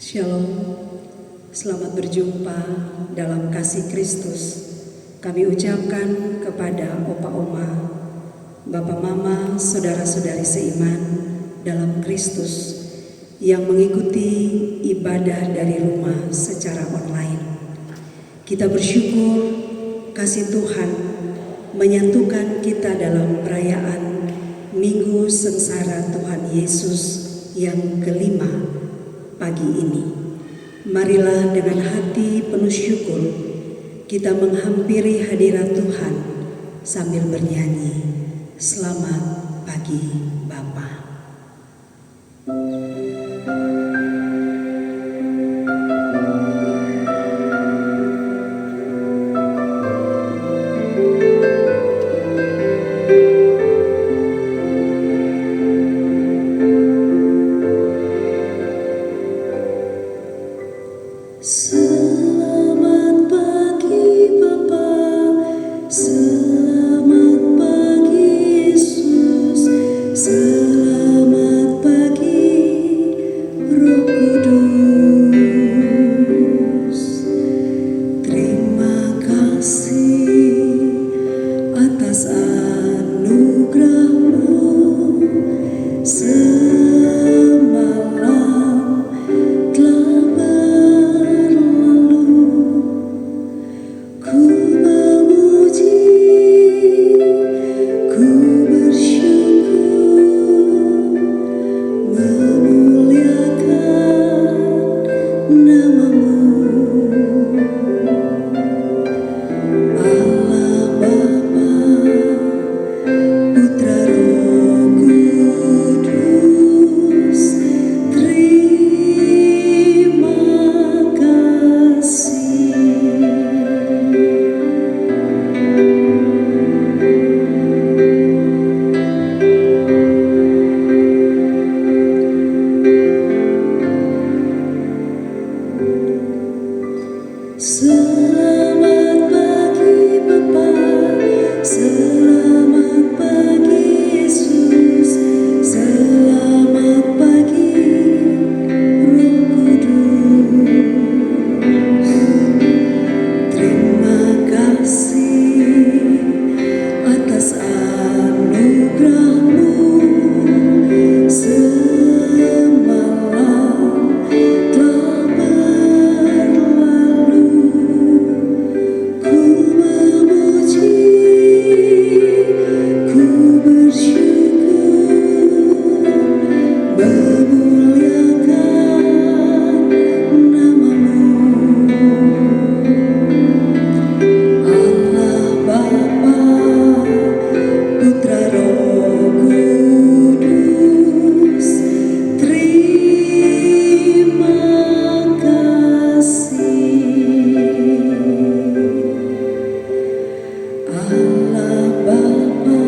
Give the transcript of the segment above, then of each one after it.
Shalom, selamat berjumpa dalam kasih Kristus. Kami ucapkan kepada Opa Oma, Bapak Mama, saudara-saudari seiman dalam Kristus yang mengikuti ibadah dari rumah secara online. Kita bersyukur kasih Tuhan menyatukan kita dalam perayaan Minggu Sengsara Tuhan Yesus yang kelima pagi ini. Marilah dengan hati penuh syukur kita menghampiri hadirat Tuhan sambil bernyanyi, "Selamat pagi Bapa." Selamat pagi Bapa, selamat pagi Yesus, selamat pagi Roh Kudus. Terima kasih atas anugerah-Mu. Semalam telah berlalu, ku memuji, ku bersyukur, memuliakan nama-Mu. Allah Bapa, Putra Roh Kudus, terima kasih. Selamat pagi Bapa, selamat pagi Yesus, selamat pagi Roh Kudus. Terima kasih atas anugerah-Mu. Semalam telah berlalu, ku memuji, ku bersyukur, memuliakan nama-Mu. Allah Bapa, Putra Roh Kudus, terima kasih. Allah Bapa,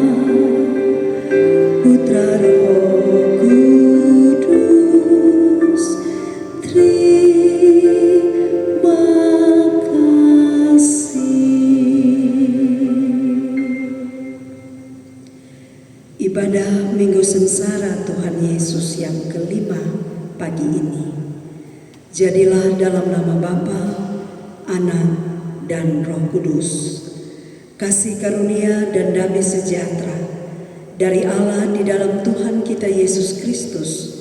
Putra Roh Kudus, terima kasih. Ibadah Minggu Sengsara Tuhan Yesus yang kelima pagi ini. Jadilah dalam nama Bapa, Anak, dan Roh Kudus. Kasih karunia dan damai sejahtera dari Allah di dalam Tuhan kita Yesus Kristus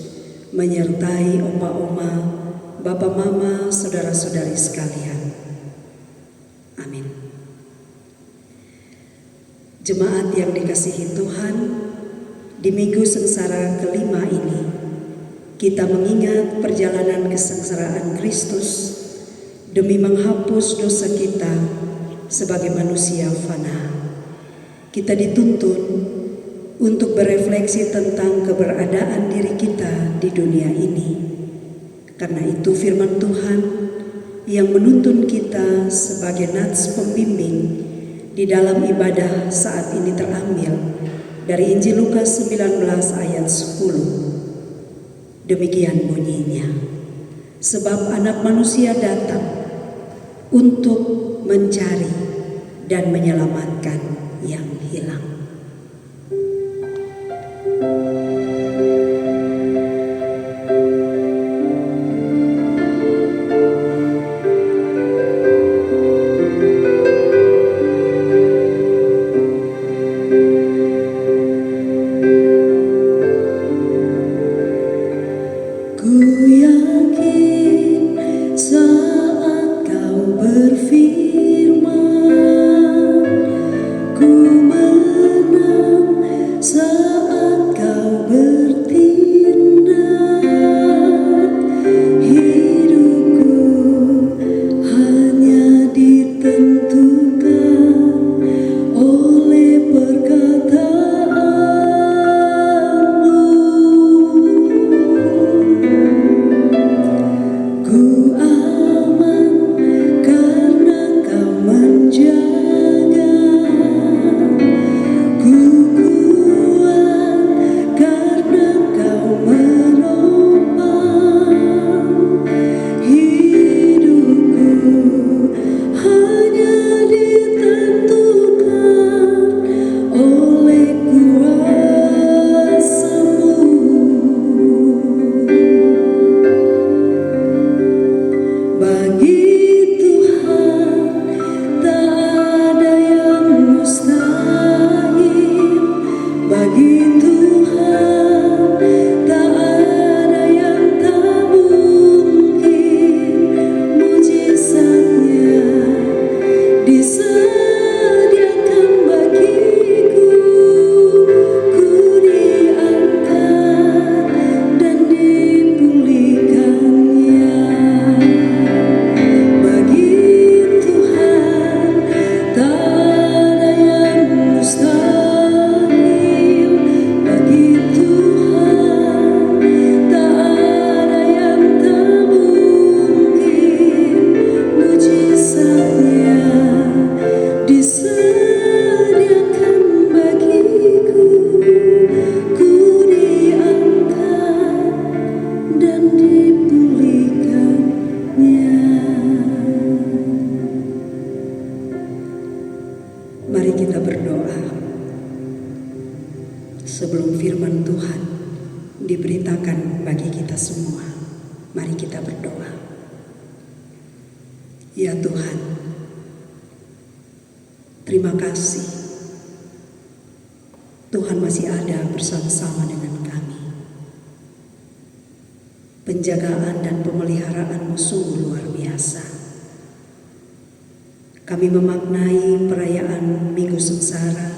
menyertai Opa Oma, Bapak Mama, saudara-saudari sekalian. Amin. Jemaat yang dikasihi Tuhan, di Minggu Sengsara kelima ini kita mengingat perjalanan kesengsaraan Kristus demi menghapus dosa kita sebagai manusia fana. Kita dituntun untuk berefleksi tentang keberadaan diri kita di dunia ini. Karena itu firman Tuhan yang menuntun kita sebagai nats pembimbing di dalam ibadah saat ini terambil dari Injil Lukas 19 ayat 10. Demikian bunyinya. Sebab Anak Manusia datang untuk mencari dan menyelamatkan yang hilang. Ku yakin saat kau berfirman, ku menang saat kau bertindak. Hidupku hanya ditentukan oleh perkataanmu. Ku aman karena kau menjaga, ku kuat karena kau menopang. Hidupku hanya ditentukan oleh kuasa-Mu. Bagi Tuhan tak ada yang mustahil, bagi Tuhan tak ada yang tak mungkin. Mujizatnya disediakan bagiku, ku diangkat dan dipulihkannya. Bagi Tuhan tak ada yang mustahil, bagi Tuhan tak ada yang tak mungkin. Mujizatnya disediakan bagiku, ku diangkat dan dipulihkannya. Mari kita berdoa sebelum firman Tuhan diberitakan bagi kita semua. Mari kita berdoa. Ya Tuhan, terima kasih Tuhan masih ada bersama-sama dengan kami. Penjagaan dan pemeliharaanmu sungguh luar biasa. Kami memaknai perayaan Minggu Sengsara,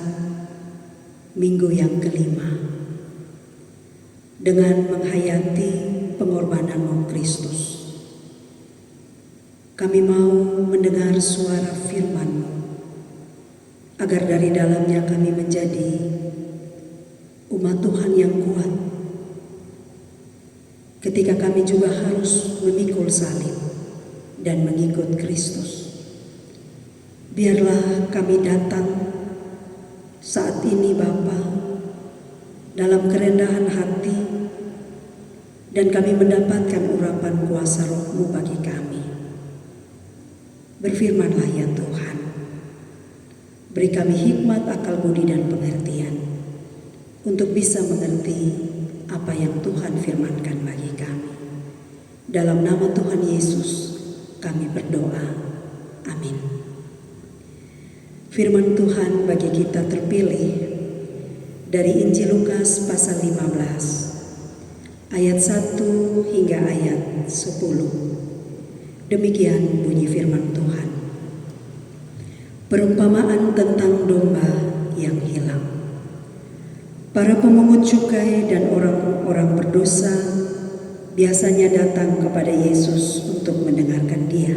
minggu yang kelima, dengan menghayati pengorbanan-Mu Kristus. Kami mau mendengar suara firman-Mu, agar dari dalamnya kami menjadi umat Tuhan yang kuat. Ketika kami juga harus memikul salib dan mengikut Kristus. Biarlah kami datang saat ini Bapa dalam kerendahan hati, dan kami mendapatkan urapan kuasa Roh-Mu bagi kami. Berfirmanlah ya Tuhan, beri kami hikmat, akal budi dan pengertian untuk bisa mengerti apa yang Tuhan firmankan bagi kami. Dalam nama Tuhan Yesus kami berdoa, amin. Firman Tuhan bagi kita terpilih dari Injil Lukas pasal 15 ayat 1 hingga ayat 10. Demikian bunyi firman Tuhan. Perumpamaan tentang domba yang hilang. Para pemungut cukai dan orang-orang berdosa biasanya datang kepada Yesus untuk mendengarkan Dia.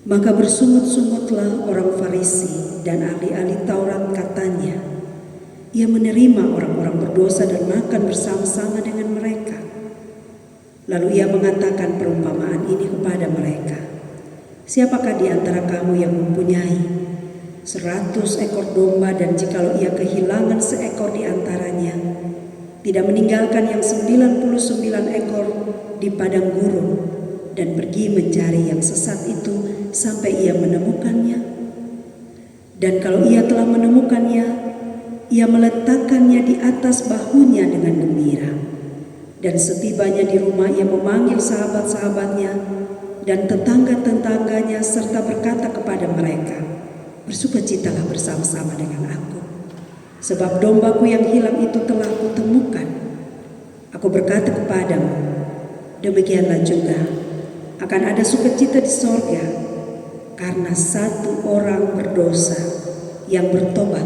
Maka bersungut-sungutlah orang Farisi dan ahli-ahli Taurat, katanya, Ia menerima orang-orang berdosa dan makan bersama-sama dengan mereka. Lalu Ia mengatakan perumpamaan ini kepada mereka. Siapakah di antara kamu yang mempunyai 100 ekor domba, dan jikalau ia kehilangan seekor di antaranya, tidak meninggalkan yang 99 ekor di padang gurun dan pergi mencari yang sesat itu sampai ia menemukannya? Dan kalau ia telah menemukannya, ia meletakkannya di atas bahunya dengan gembira. Dan setibanya di rumah, ia memanggil sahabat-sahabatnya dan tetangga-tetangganya serta berkata kepada mereka, bersukacitalah bersama-sama dengan aku, sebab dombaku yang hilang itu telah kutemukan. Aku berkata kepadamu, demikianlah juga akan ada sukacita di sorga karena satu orang berdosa yang bertobat,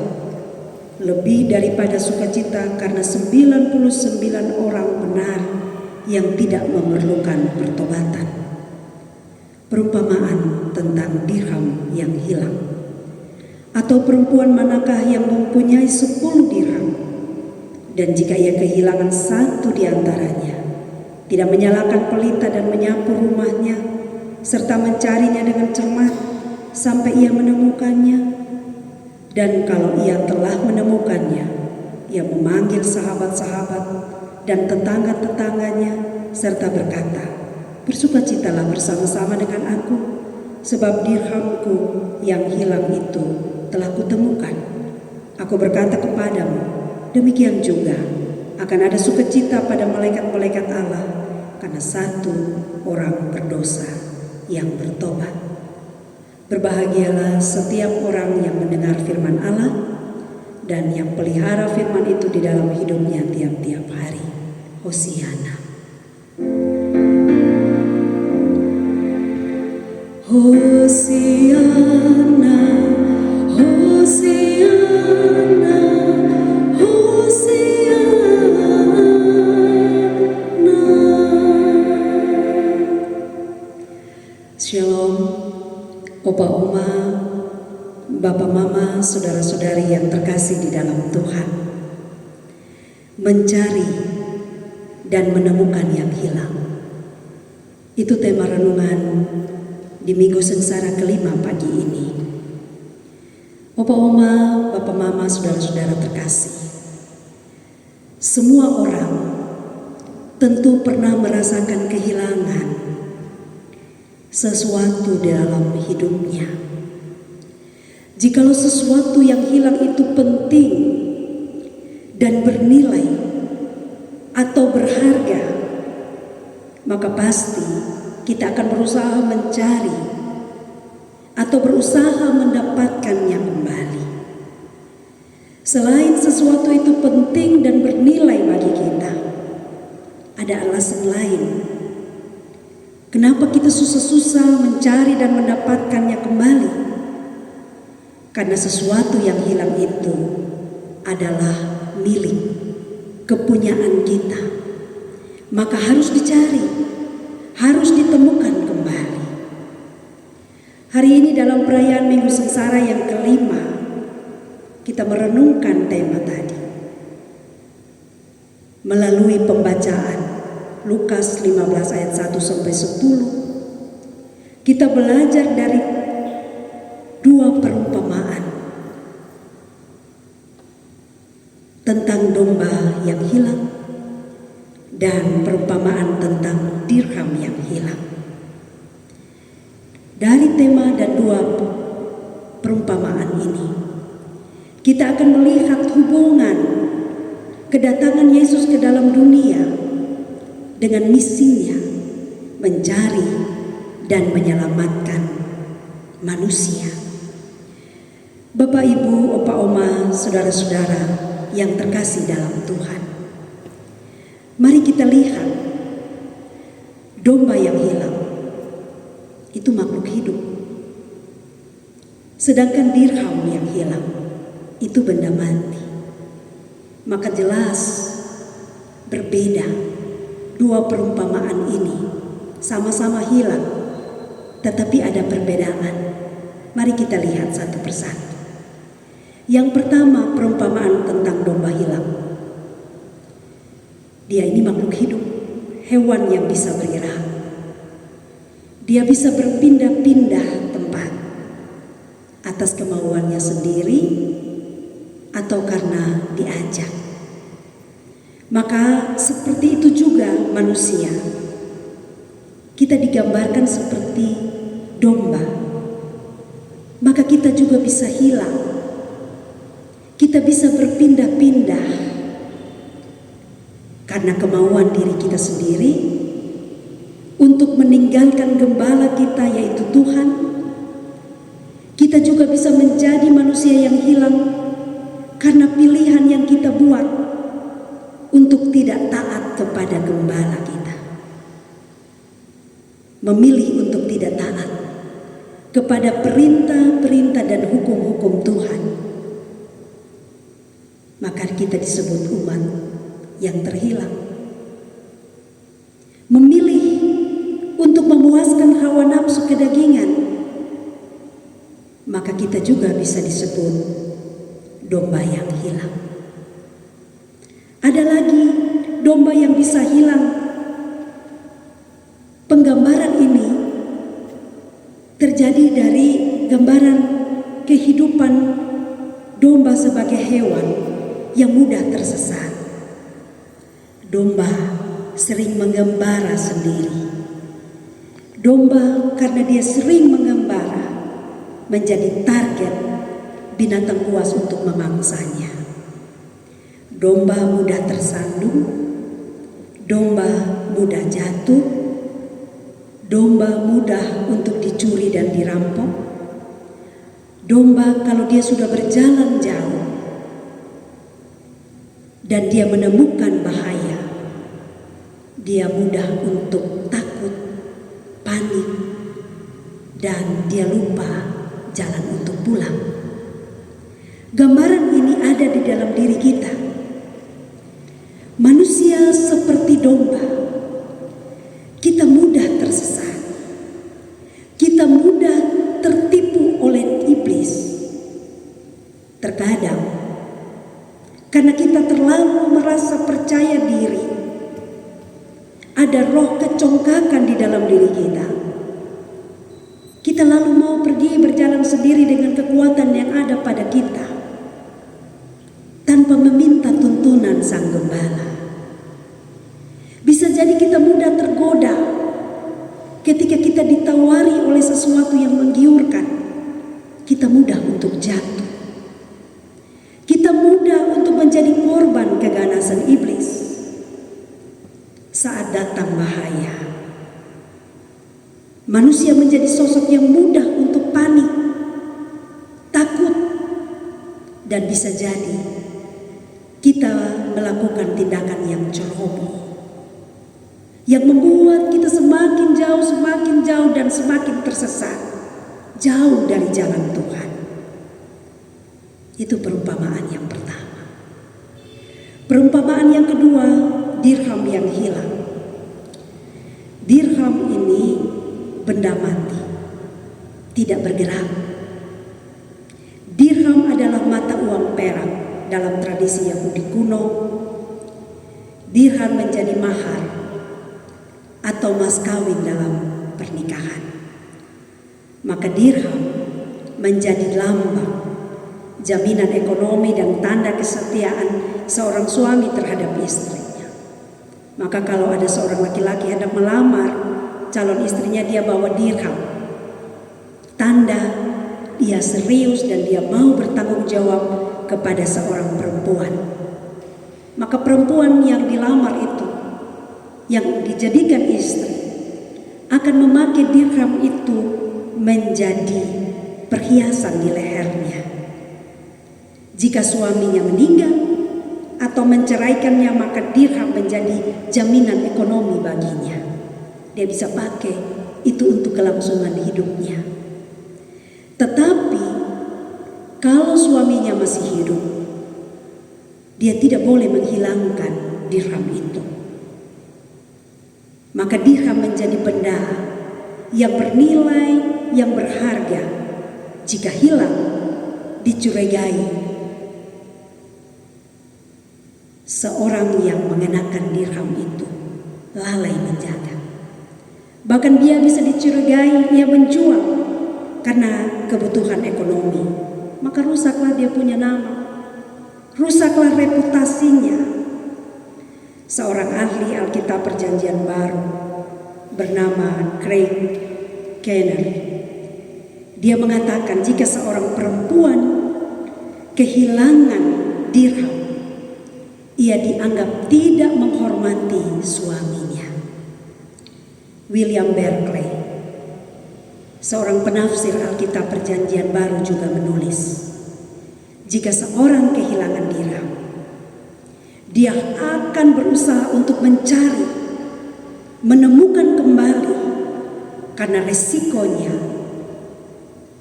lebih daripada sukacita karena 99 orang benar yang tidak memerlukan pertobatan. Perumpamaan tentang dirham yang hilang. Atau perempuan manakah yang mempunyai 10 dirham, dan jika ia kehilangan satu di antaranya, tidak menyalakan pelita dan menyapu rumahnya, serta mencarinya dengan cermat sampai ia menemukannya. Dan kalau ia telah menemukannya, ia memanggil sahabat-sahabat dan tetangga-tetangganya, serta berkata, bersukacitalah bersama-sama dengan aku, sebab dirhamku yang hilang itu telah kutemukan. Aku berkata kepadamu, demikian juga akan ada sukacita pada malaikat-malaikat Allah karena satu orang berdosa yang bertobat. Berbahagialah setiap orang yang mendengar firman Allah dan yang pelihara firman itu di dalam hidupnya tiap-tiap hari. Hosiana. Hosiana, Hosiana, Hosiana. Shalom, Opa Oma, Bapak Mama, saudara-saudari yang terkasih di dalam Tuhan. Mencari dan menemukan yang hilang. Itu tema renungan di Minggu Sengsara kelima pagi ini. Opa Oma, Bapak Mama, saudara-saudara terkasih. Semua orang tentu pernah merasakan kehilangan sesuatu dalam hidupnya. Jikalau sesuatu yang hilang itu penting dan bernilai atau berharga, maka pasti kita akan berusaha mencari atau berusaha mendapatkannya kembali. Selain sesuatu itu penting dan bernilai bagi kita, ada alasan lain kenapa kita susah-susah mencari dan mendapatkannya kembali. Karena sesuatu yang hilang itu adalah milik, kepunyaan kita. Maka harus dicari, harus ditemukan kembali. Hari ini dalam perayaan Minggu Sengsara yang kelima, kita merenungkan tema tadi. Melalui pembacaan Lukas 15 ayat 1 sampai 10, kita belajar dari dua perumpamaan tentang domba yang hilang dan perumpamaan tentang dirham yang hilang. Dari tema dan dua perumpamaan ini, kita akan melihat hubungan kedatangan Yesus ke dalam dunia dengan misinya mencari dan menyelamatkan manusia. Bapak, Ibu, Opa, Oma, saudara-saudara yang terkasih dalam Tuhan. Mari kita lihat domba yang hilang itu makhluk hidup. Sedangkan dirham yang hilang itu benda mati. Maka jelas berbeda dua perumpamaan ini, sama-sama hilang, tetapi ada perbedaan. Mari kita lihat satu persatu. Yang pertama, perumpamaan tentang domba hilang. Dia ini makhluk hidup, hewan yang bisa bergerak. Dia bisa berpindah-pindah tempat atas kemauannya sendiri atau karena diajak. Maka seperti itu juga manusia. Kita digambarkan seperti domba. Maka kita juga bisa hilang. Kita bisa berpindah-pindah karena kemauan diri kita sendiri untuk meninggalkan gembala kita, yaitu Tuhan. Kita juga bisa menjadi manusia yang hilang karena pilihan yang kita buat untuk tidak taat kepada kepada gembala kita, memilih untuk tidak taat kepada perintah-perintah dan hukum-hukum Tuhan, maka kita disebut umat yang terhilang. Memilih untuk memuaskan hawa nafsu kedagingan, maka kita juga bisa disebut domba yang hilang. Ada lagi domba yang bisa hilang. Penggambaran ini terjadi dari gambaran kehidupan domba sebagai hewan yang mudah tersesat. Domba sering menggembara sendiri. Domba karena dia sering menggembara menjadi target binatang buas untuk memangsanya. Domba mudah tersandung, domba mudah jatuh, domba mudah untuk dicuri dan dirampok. Domba kalau dia sudah berjalan jauh dan dia menemukan bahaya, dia mudah untuk takut, panik, dan dia lupa jalan untuk pulang. Gambaran ini ada di dalam diri kita. Manusia seperti domba, kita mudah tersesat, kita mudah tertipu oleh iblis. Terkadang karena kita terlalu merasa percaya diri, ada roh kecongkakan di dalam diri kita. Kita lalu mau pergi berjalan sendiri dengan kekuatan yang ada pada kita, tanpa meminta tuntunan Sang Gembala. Bisa jadi kita mudah tergoda ketika kita ditawari oleh sesuatu yang menggiurkan. Kita mudah untuk jatuh. Kita mudah untuk menjadi korban keganasan iblis. Saat datang bahaya, manusia menjadi sosok yang mudah untuk panik, takut, dan bisa jadi kita melakukan tindakan yang ceroboh, yang membuat kita semakin jauh dan semakin tersesat, jauh dari jalan Tuhan. Itu perumpamaan yang pertama. Perumpamaan yang kedua, dirham yang hilang. Dirham ini benda mati, tidak bergerak. Dirham adalah mata uang perak dalam tradisi Yahudi kuno. Dirham menjadi mahar atau mas kawin dalam pernikahan. Maka dirham menjadi lambang jaminan ekonomi dan tanda kesetiaan seorang suami terhadap istrinya. Maka kalau ada seorang laki-laki hendak melamar calon istrinya, dia bawa dirham, tanda dia serius dan dia mau bertanggung jawab kepada seorang perempuan. Maka perempuan yang dilamar itu, yang dijadikan istri, akan memakai dirham itu menjadi perhiasan di lehernya. Jika suaminya meninggal atau menceraikannya, maka dirham menjadi jaminan ekonomi baginya. Dia bisa pakai itu untuk kelangsungan hidupnya. Tetapi kalau suaminya masih hidup, dia tidak boleh menghilangkan dirham itu. Maka dirham menjadi benda yang bernilai, yang berharga. Jika hilang, dicurigai seorang yang mengenakan dirham itu lalai menjaga. Bahkan dia bisa dicurigai ia menjual karena kebutuhan ekonomi. Maka rusaklah dia punya nama, rusaklah reputasinya. Seorang ahli Alkitab Perjanjian Baru bernama Craig Keener, dia mengatakan jika seorang perempuan kehilangan dirham, ia dianggap tidak menghormati suaminya. William Berkeley, seorang penafsir Alkitab Perjanjian Baru, juga menulis, jika seorang kehilangan dirham, Dia akan berusaha untuk mencari, menemukan kembali, karena resikonya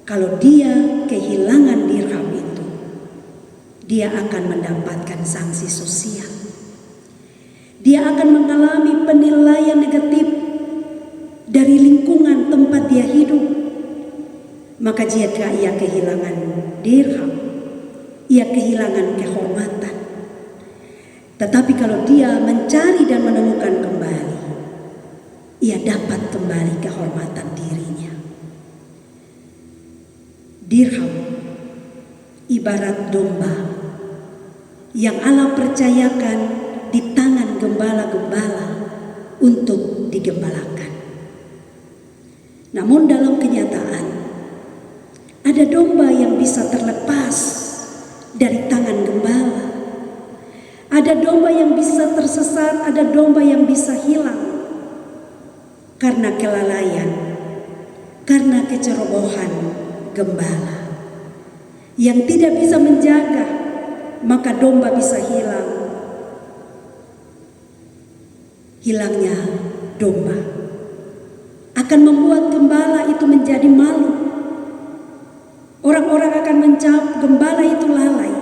kalau dia kehilangan dirham itu, dia akan mendapatkan sanksi sosial. Dia akan mengalami penilaian negatif dari lingkungan tempat dia hidup. Maka jika ia kehilangan dirham, ia kehilangan kehormatan. Tetapi kalau dia mencari dan menemukan kembali, ia dapat kembali kehormatan dirinya. Dirham ibarat domba yang Allah percayakan di tangan gembala-gembala untuk digembalakan. Namun dalam kenyataan, ada domba yang bisa terlepas dari tangan gembala. Ada domba yang bisa tersesat, ada domba yang bisa hilang karena kelalaian, karena kecerobohan gembala yang tidak bisa menjaga, maka domba bisa hilang. Hilangnya domba akan membuat gembala itu menjadi malu. Orang-orang akan mencap gembala itu lalai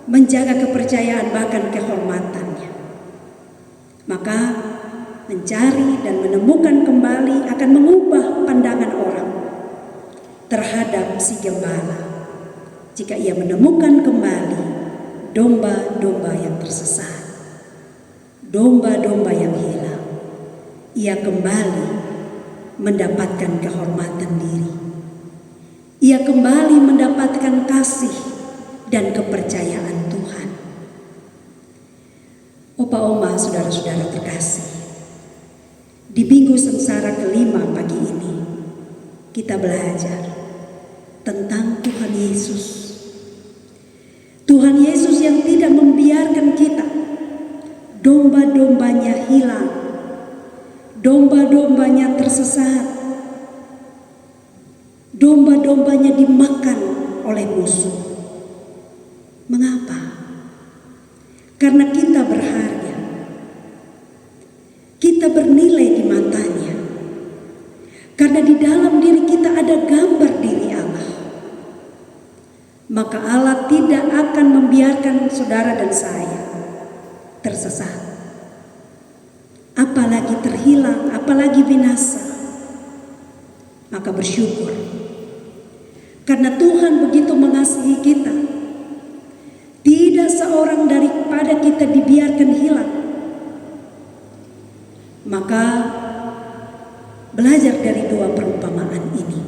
menjaga kepercayaan bahkan kehormatannya. Maka mencari dan menemukan kembali akan mengubah pandangan orang terhadap si gembala. Jika ia menemukan kembali domba-domba yang tersesat, domba-domba yang hilang, ia kembali mendapatkan kehormatan diri. Ia kembali mendapatkan kasih dan kepercayaan Tuhan. Opa Oma, saudara-saudara terkasih, di Minggu Sengsara kelima pagi ini kita belajar tentang Tuhan Yesus. Tuhan Yesus yang tidak membiarkan kita domba-dombanya hilang, domba-dombanya tersesat, domba-dombanya dimakan oleh musuh. Mengapa? Karena kita berharga, kita bernilai di matanya, karena di dalam diri kita ada gambar diri Allah. Maka Allah tidak akan membiarkan saudara dan saya tersesat, apalagi terhilang, apalagi binasa. Maka bersyukur, karena Tuhan begitu mengasihi kita. Tidak seorang daripada kita dibiarkan hilang. Maka belajar dari dua perumpamaan ini.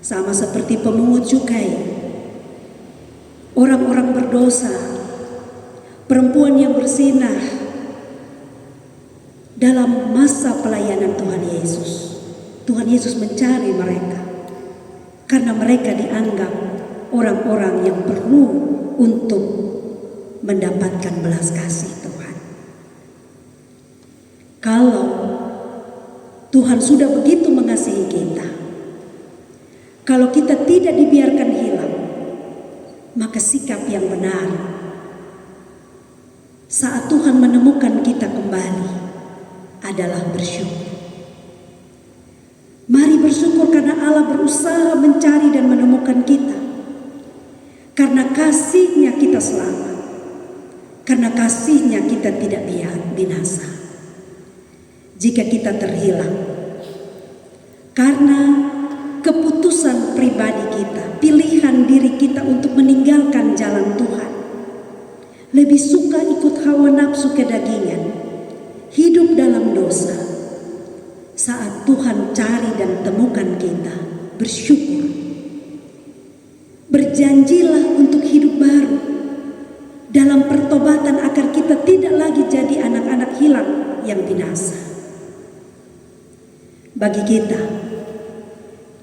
Sama seperti pemungut cukai, orang-orang berdosa, perempuan yang bersinah dalam masa pelayanan Tuhan Yesus. Tuhan Yesus mencari mereka karena mereka dianggap orang-orang yang perlu untuk mendapatkan belas kasih Tuhan. Kalau Tuhan sudah begitu mengasihi kita, kalau kita tidak dibiarkan hilang, maka sikap yang benar saat Tuhan menemukan kita kembali adalah bersyukur. Mari bersyukur karena Allah berusaha mencari dan menemukan kita. Karena kasih-Nya kita selamat. Karena kasih-Nya kita tidak binasa. Jika kita terhilang karena keputusan pribadi kita, pilihan diri kita untuk meninggalkan jalan Tuhan, lebih suka ikut hawa nafsu kedagingan, hidup dalam dosa. Saat Tuhan cari dan temukan kita, bersyukur. Berjanjilah untuk hidup baru dalam pertobatan agar kita tidak lagi jadi anak-anak hilang yang binasa. Bagi kita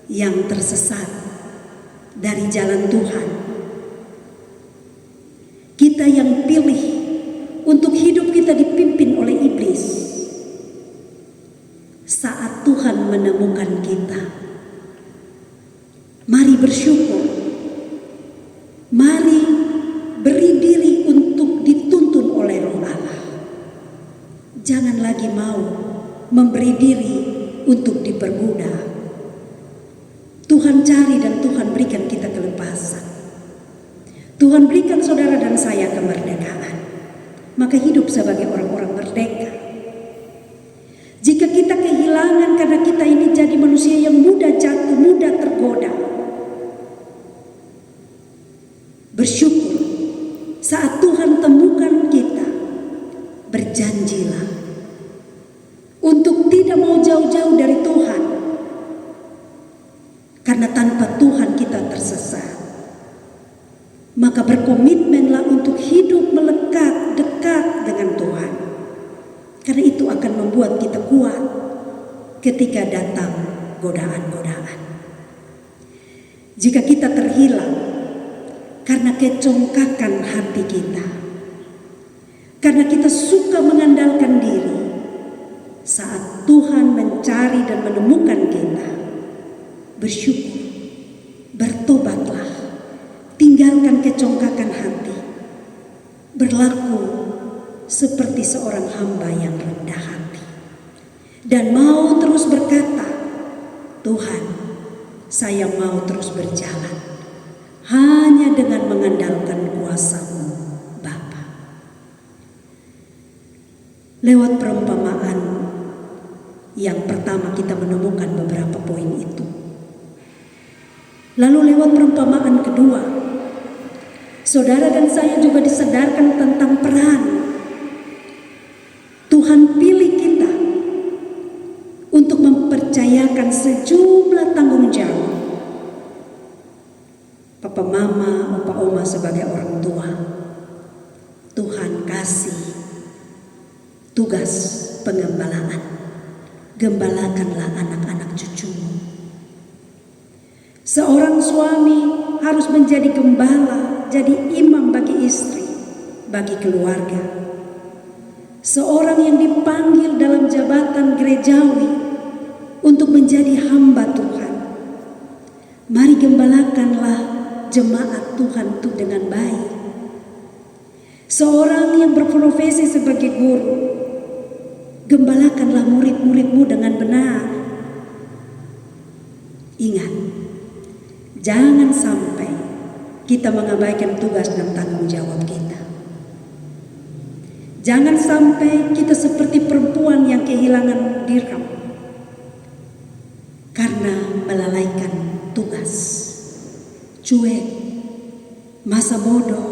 yang tersesat dari jalan Tuhan, kita yang pilih untuk hidup kita dipimpin oleh iblis, saat Tuhan menemukan kita, mari bersyukur. Mari beri diri untuk dituntut memberi diri untuk diperbudak. Tuhan cari dan Tuhan berikan kita kelepasan. Tuhan berikan saudara dan saya kemerdekaan. Maka hidup sebagai orang-orang merdeka. Jika kita kehilangan karena kita ini jadi manusia yang mudah jatuh, mudah tergoda, bersyukur saat Tuhan temukan kita, berjanjilah untuk tidak mau jauh-jauh dari Tuhan. Karena tanpa Tuhan kita tersesat. Maka berkomitmenlah untuk hidup melekat dekat dengan Tuhan. Karena itu akan membuat kita kuat ketika datang godaan-godaan. Jika kita terhilang karena kecongkakan hati kita, karena kita suka mengandalkan diri, saat Tuhan mencari dan menemukan kita, bersyukur, bertobatlah, tinggalkan kecongkakan hati, berlaku seperti seorang hamba yang rendah hati, dan mau terus berkata, Tuhan, saya mau terus berjalan hanya dengan mengandalkan kuasa-Mu, Bapa. Lewat perumpamaan yang pertama kita menemukan beberapa poin itu. Lalu lewat perumpamaan kedua, saudara dan saya juga disadarkan tentang peran Tuhan pilih kita untuk mempercayakan sejumlah tanggung jawab. Papa mama, opa oma sebagai orang tua, Tuhan kasih tugas pengembalaan. Gembalakanlah anak-anak cucumu. Seorang suami harus menjadi gembala, jadi imam bagi istri, bagi keluarga. Seorang yang dipanggil dalam jabatan gerejawi untuk menjadi hamba Tuhan. Mari gembalakanlah jemaat Tuhan itu dengan baik. Seorang yang berprofesi sebagai guru, gembalakanlah murid-muridmu dengan benar. Ingat, jangan sampai kita mengabaikan tugas dan tanggung jawab kita. Jangan sampai kita seperti perempuan yang kehilangan dirham karena melalaikan tugas, cuek, masa bodoh,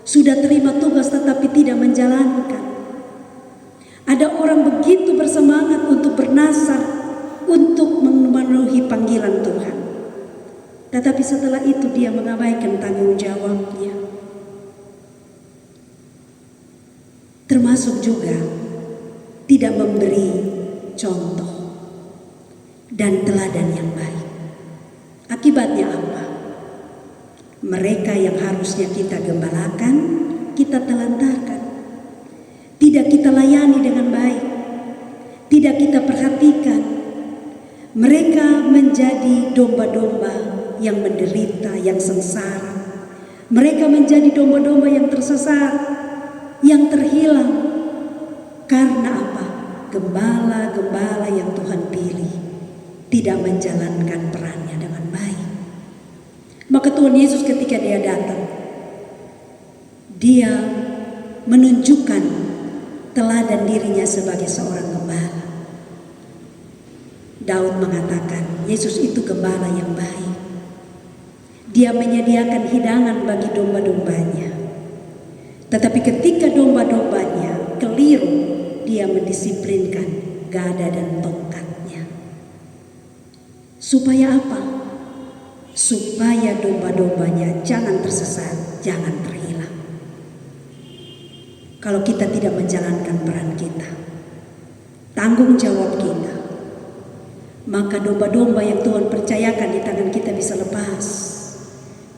sudah terima tugas tetapi tidak menjalankan. Ada orang begitu bersemangat untuk bernasar, untuk memenuhi panggilan Tuhan, tetapi setelah itu dia mengabaikan tanggung jawabnya. Termasuk juga tidak memberi contoh dan teladan yang baik. Akibatnya apa? Mereka yang harusnya kita gembalakan, kita telantarkan. Tidak kita layani dengan baik, tidak kita perhatikan. Mereka menjadi domba-domba yang menderita, yang sengsara. Mereka menjadi domba-domba yang tersesat, yang terhilang. Karena apa? Gembala-gembala yang Tuhan pilih tidak menjalankan perannya dengan baik. Maka Tuhan Yesus ketika dia datang, dia menunjukkan teladan dirinya sebagai seorang gembala. Daud mengatakan Yesus itu gembala yang baik. Dia menyediakan hidangan bagi domba-dombanya. Tetapi ketika domba-dombanya keliru, dia mendisiplinkan gada dan tongkatnya. Supaya apa? Supaya domba-dombanya jangan tersesat, jangan terhilang. Kalau kita tidak menjalankan peran kita, tanggung jawab kita, maka domba-domba yang Tuhan percayakan di tangan kita bisa lepas,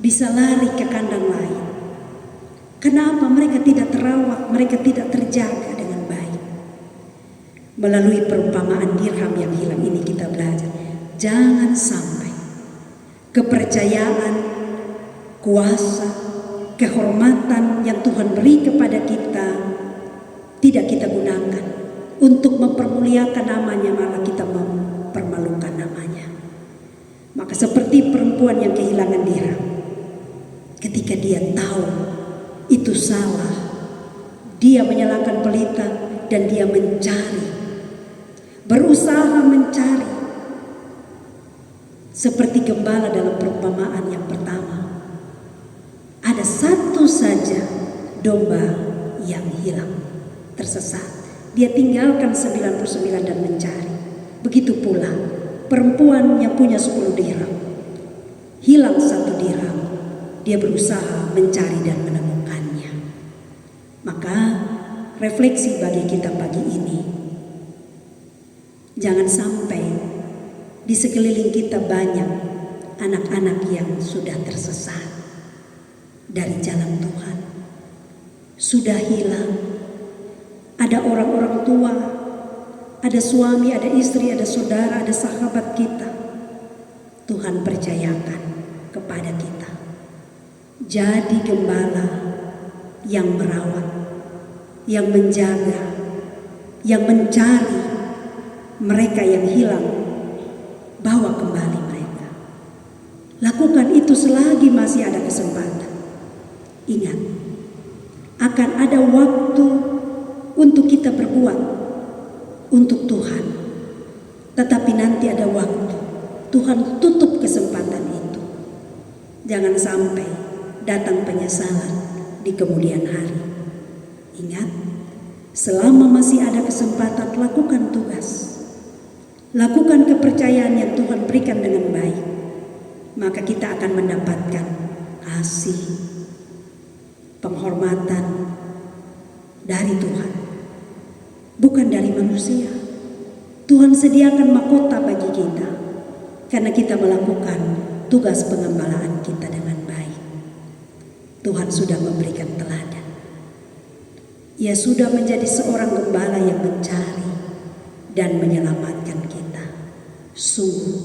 bisa lari ke kandang lain. Kenapa? Mereka tidak terawat, mereka tidak terjaga dengan baik. Melalui perumpamaan dirham yang hilang ini kita belajar, jangan sampai kepercayaan, kuasa, kehormatan yang Tuhan beri kepada kita tidak kita gunakan untuk mempermuliakan namanya, malah kita mempermalukan namanya. Maka seperti perempuan yang kehilangan dirham, ketika dia tahu itu salah, dia menyalakan pelita dan dia mencari, berusaha mencari. Seperti gembala dalam perumpamaan yang pertama, ada satu saja domba yang hilang, tersesat. Dia tinggalkan 99 dan mencari. Begitu pula perempuan yang punya 10 dirham, hilang 1 dirham, dia berusaha mencari dan menemukannya. Maka refleksi bagi kita pagi ini, jangan sampai di sekeliling kita banyak anak-anak yang sudah tersesat dari jalan Tuhan, sudah hilang. Ada orang-orang tua, ada suami, ada istri, ada saudara, ada sahabat kita. Tuhan percayakan kepada kita, jadi gembala yang merawat, yang menjaga, yang mencari mereka yang hilang. Bawa kembali mereka. Lakukan itu selagi masih ada kesempatan. Ingat, akan ada waktu untuk kita berbuat untuk Tuhan. Tetapi nanti ada waktu Tuhan tutup kesempatan itu. Jangan sampai datang penyesalan di kemudian hari. Ingat, selama masih ada kesempatan, lakukan tugas. Lakukan kepercayaan yang Tuhan berikan dengan baik. Maka kita akan mendapatkan kasih, penghormatan dari Tuhan, bukan dari manusia. Tuhan sediakan mahkota bagi kita karena kita melakukan tugas pengembalaan kita dengan baik. Tuhan sudah memberikan teladan. Ia sudah menjadi seorang gembala yang mencari dan menyelamatkan kita. Sungguh,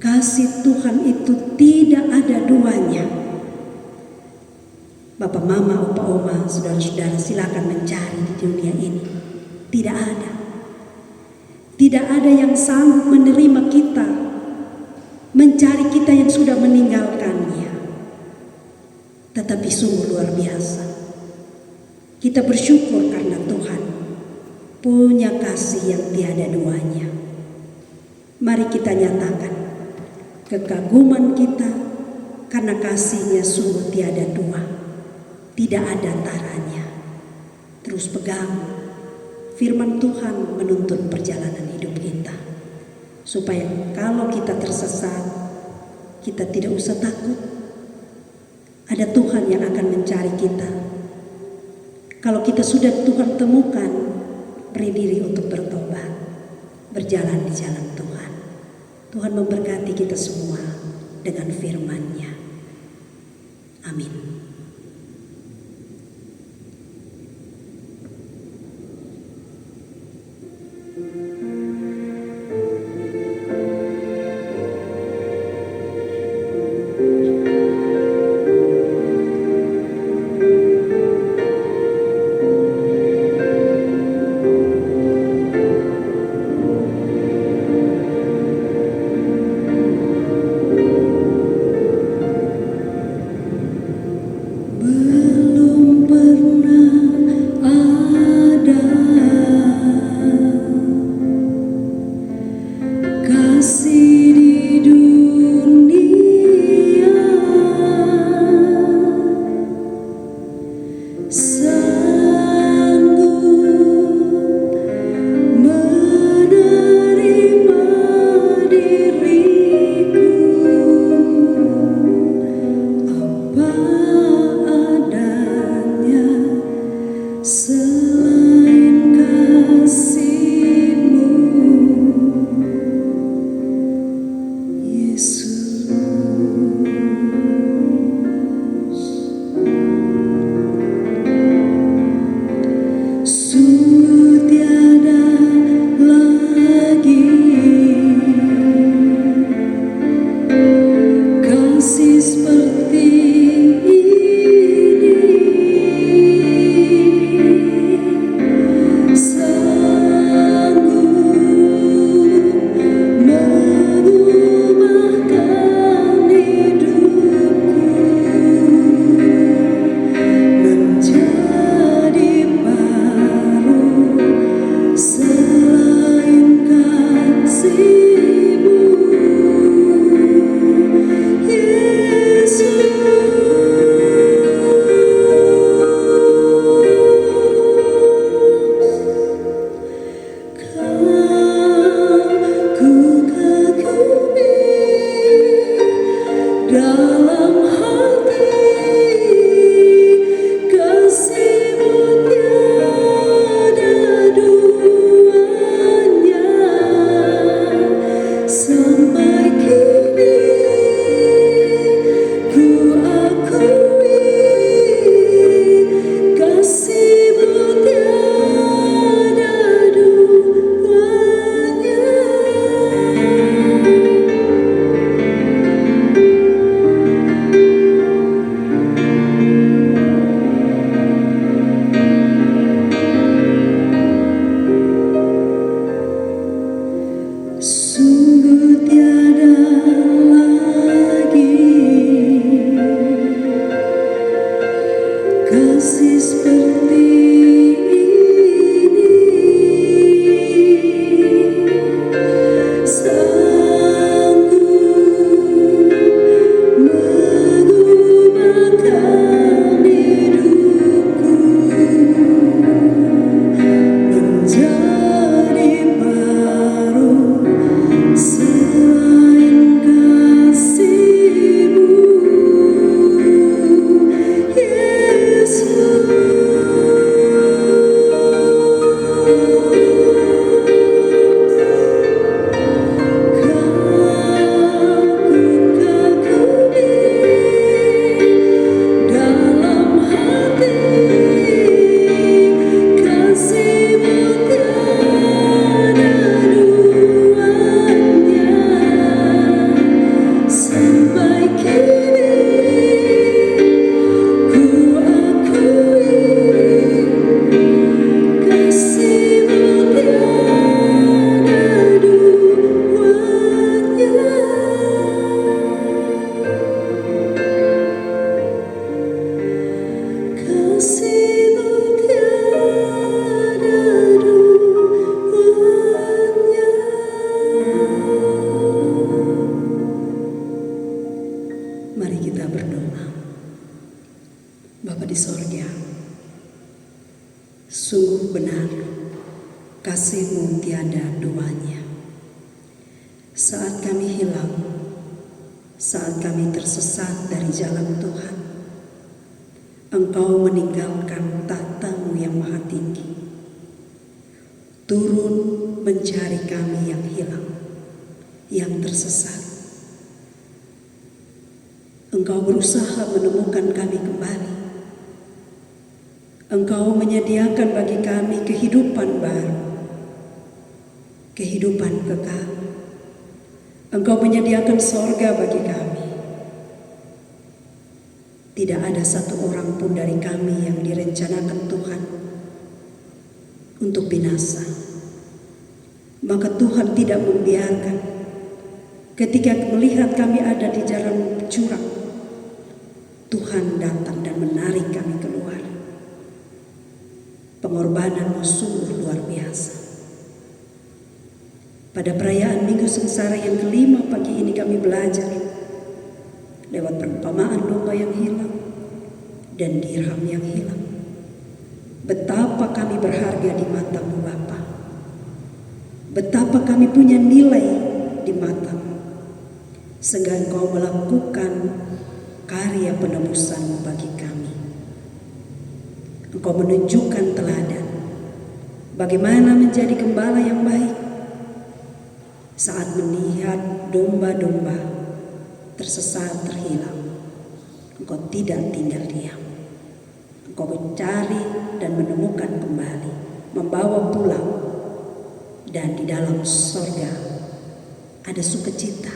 kasih Tuhan itu tidak ada duanya. Bapak, mama, opa, oma, saudara-saudara, silakan mencari di dunia ini. Tidak ada. Tidak ada yang sanggup menerima kita, mencari kita yang sudah meninggalkannya. Tetapi sungguh luar biasa. Kita bersyukur karena Tuhan punya kasih yang tiada duanya. Mari kita nyatakan kekaguman kita karena kasihnya sungguh tiada dua, tidak ada taranya. Terus pegang firman Tuhan menuntun perjalanan hidup kita, supaya kalau kita tersesat, kita tidak usah takut. Ada Tuhan yang akan mencari kita. Kalau kita sudah Tuhan temukan, beri diri untuk bertobat, berjalan di jalan Tuhan. Tuhan memberkati kita semua dengan firman-Nya. Amin. benar, kasih-Mu tiada duanya. Saat kami hilang, saat kami tersesat dari jalan Tuhan, Engkau meninggalkan tahta-Mu yang maha tinggi, turun mencari kami yang hilang, yang tersesat. Engkau berusaha menemukan kami kembali. Engkau menyediakan bagi kami kehidupan baru, kehidupan kekal. Engkau menyediakan sorga bagi kami. Tidak ada satu orang pun dari kami yang direncanakan Tuhan untuk binasa. Maka Tuhan tidak membiarkan. Ketika melihat kami ada di jalan curang, Tuhan datang dan menarik kami keluar. Pengorbanan-Mu sungguh luar biasa. Pada perayaan Minggu Sengsara yang kelima pagi ini kami belajar lewat perumpamaan domba yang hilang dan dirham yang hilang. Betapa kami berharga di mata-Mu Bapa. Betapa kami punya nilai di mata-Mu. Sehingga Engkau melakukan karya penebusan bagi kami. Engkau menunjukkan teladan bagaimana menjadi gembala yang baik. Saat melihat domba-domba tersesat terhilang, Engkau tidak tinggal diam. Engkau mencari dan menemukan kembali, membawa pulang, dan di dalam sorga ada sukacita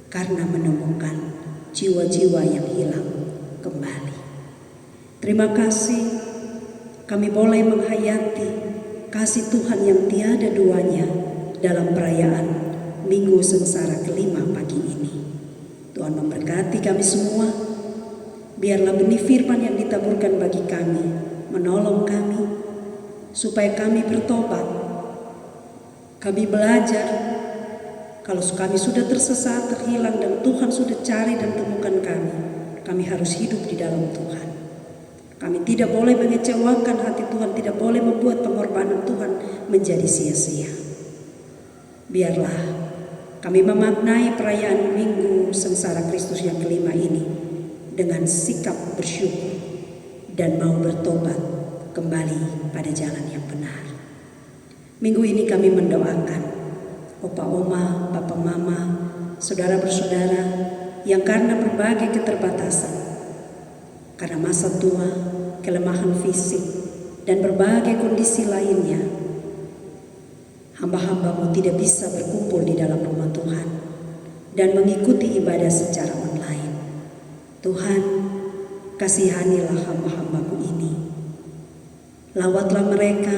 karena menemukan jiwa-jiwa yang hilang kembali. Terima kasih kami boleh menghayati kasih Tuhan yang tiada duanya dalam perayaan Minggu Sengsara kelima pagi ini. Tuhan memberkati kami semua. Biarlah benih firman yang ditaburkan bagi kami menolong kami supaya kami bertobat. Kami belajar kalau kami sudah tersesat, terhilang, dan Tuhan sudah cari dan temukan kami harus hidup di dalam Tuhan. Kami tidak boleh mengecewakan hati Tuhan, tidak boleh membuat pengorbanan Tuhan menjadi sia-sia. Biarlah kami memaknai perayaan Minggu Sengsara Kristus yang kelima ini dengan sikap bersyukur dan mau bertobat kembali pada jalan yang benar. Minggu ini kami mendoakan opa oma, papa mama, saudara bersaudara yang karena berbagai keterbatasan, karena masa tua, kelemahan fisik, dan berbagai kondisi lainnya, hamba-hamba-Mu tidak bisa berkumpul di dalam rumah Tuhan dan mengikuti ibadah secara online. Tuhan, kasihanilah hamba-hamba-Mu ini. Lawatlah mereka,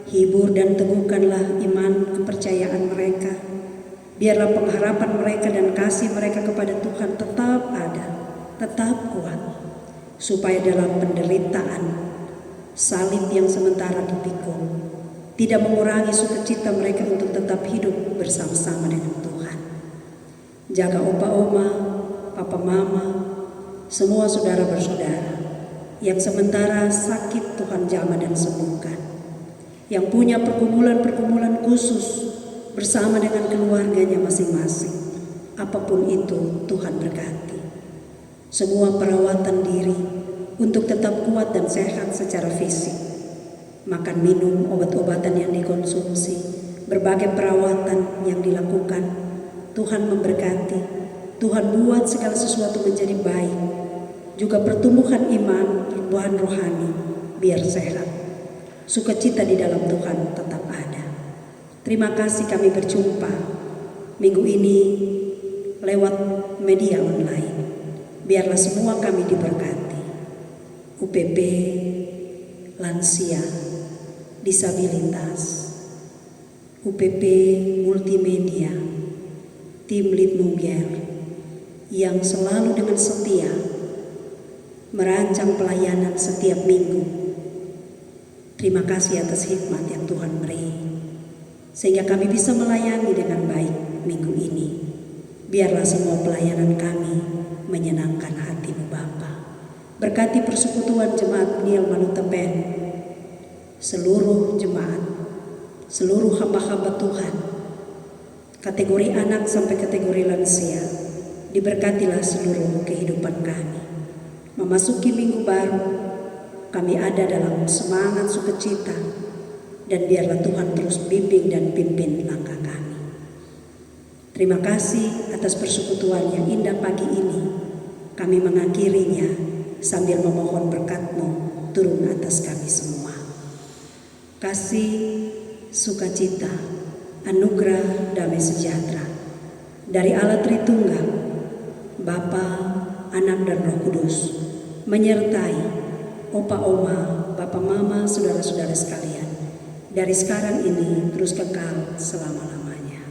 hibur dan teguhkanlah iman kepercayaan mereka. Biarlah pengharapan mereka dan kasih mereka kepada Tuhan tetap ada, tetap kuat, supaya dalam penderitaan salib yang sementara dipikul tidak mengurangi sukacita mereka untuk tetap hidup bersama-sama dengan Tuhan. Jaga opa oma, papa mama, semua saudara bersaudara yang sementara sakit Tuhan jamah dan sembuhkan, yang punya pergumulan-pergumulan khusus bersama dengan keluarganya masing-masing. Apapun itu Tuhan berkati. Semua perawatan diri untuk tetap kuat dan sehat secara fisik, makan minum obat-obatan yang dikonsumsi, berbagai perawatan yang dilakukan, Tuhan memberkati. Tuhan buat segala sesuatu menjadi baik. Juga pertumbuhan iman, pertumbuhan rohani, biar sehat. Sukacita di dalam Tuhan tetap ada. Terima kasih kami berjumpa minggu ini lewat media online. Biarlah semua kami diberkati. UPP, lansia, disabilitas, UPP multimedia, tim Litmungger yang selalu dengan setia merancang pelayanan setiap minggu. Terima kasih atas hikmat yang Tuhan beri, sehingga kami bisa melayani dengan baik minggu ini. Biarlah semua pelayanan kami menyenangkan hati-Mu Bapa. Berkati persekutuan jemaat Niel Manutepen, seluruh jemaat, seluruh hamba-hamba Tuhan, kategori anak sampai kategori lansia, diberkatilah seluruh kehidupan kami. Memasuki minggu baru, kami ada dalam semangat sukacita, dan biarlah Tuhan terus bimbing dan pimpin langkah kami. Terima kasih atas persekutuan yang indah pagi ini. Kami mengakhirinya sambil memohon berkat-Mu turun atas kami semua. Kasih, sukacita, anugerah, damai sejahtera dari Allah Tritunggal, Bapa, Anak dan Roh Kudus, menyertai opa oma, bapak mama, saudara-saudara sekalian, dari sekarang ini terus kekal selama-lamanya.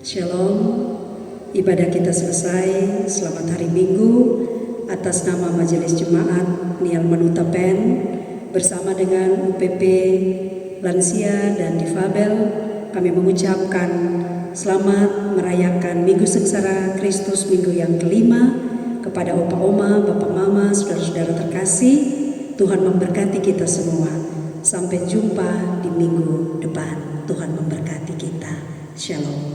Shalom, ibadah kita selesai. Selamat hari Minggu. Atas nama Majelis Jemaat Nial Manuta Pen bersama dengan UPP Lansia dan Difabel, kami mengucapkan selamat merayakan Minggu Sengsara Kristus minggu yang kelima kepada opa oma, bapak mama, saudara-saudara terkasih. Tuhan memberkati kita semua. Sampai jumpa di minggu depan. Tuhan memberkati kita. Shalom.